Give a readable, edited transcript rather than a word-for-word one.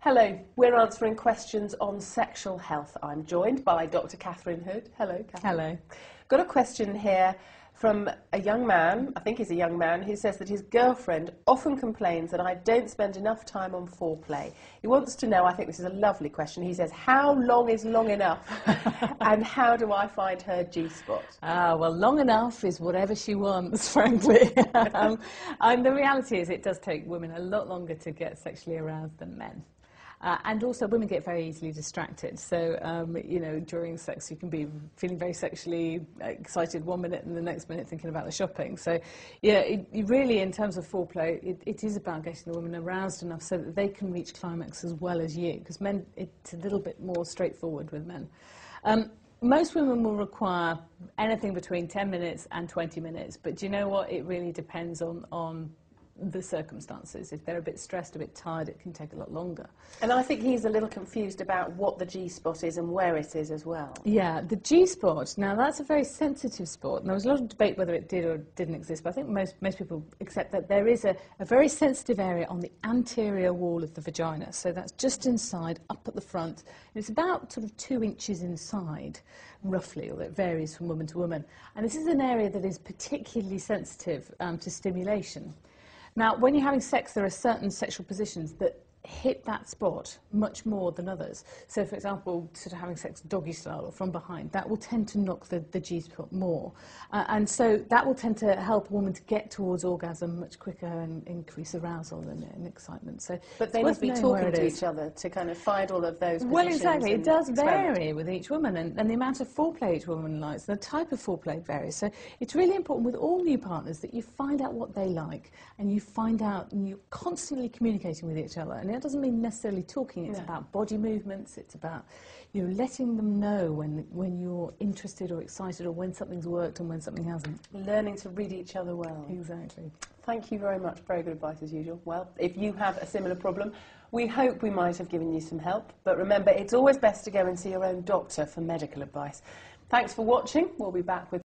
Hello, we're answering questions on sexual health. I'm joined by Dr. Catherine Hood. Hello, Catherine. Hello. Got a question here from a young man, I think he's a young man, who says that his girlfriend often complains that I don't spend enough time on foreplay. He wants to know, I think this is a lovely question, he says, how long is long enough and how do I find her G-spot? Well, long enough is whatever she wants, frankly. And the reality is it does take women a lot longer to get sexually aroused than men. And also women get very easily distracted, so you know, during sex you can be feeling very sexually excited one minute and the next minute thinking about the shopping. So yeah, it really, in terms of foreplay, it is about getting the women aroused enough so that they can reach climax as well as you, because men, it's a little bit more straightforward with men. Most women will require anything between 10 minutes and 20 minutes, but do you know what? It really depends on the circumstances. If they're a bit stressed, a bit tired, it can take a lot longer. And I think he's a little confused about what the G-spot is and where it is as well. Yeah, the G-spot, now that's a very sensitive spot, and there was a lot of debate whether it did or didn't exist, but I think most people accept that there is a very sensitive area on the anterior wall of the vagina, so that's just inside, up at the front. It's about sort of 2 inches inside, roughly, although it varies from woman to woman. And this is an area that is particularly sensitive to stimulation. Now, when you're having sex, there are certain sexual positions that hit that spot much more than others. So, for example, sort of having sex doggy style or from behind, that will tend to knock the G-spot more. And so that will tend to help a woman to get towards orgasm much quicker and increase arousal and excitement. So, but they must be talking to each other to kind of find all of those positions. Well, exactly. It does vary with each woman, and the amount of foreplay each woman likes, and the type of foreplay varies. So it's really important with all new partners that you find out what they like, and you find out, and you're constantly communicating with each other. And it doesn't mean necessarily talking, it's about body movements, it's about, you know, letting them know when you're interested or excited or when something's worked and when something hasn't. Learning to read each other well. Exactly. Thank you very much. Very good advice as usual. Well, if you have a similar problem, we hope we might have given you some help. But remember, it's always best to go and see your own doctor for medical advice. Thanks for watching. We'll be back with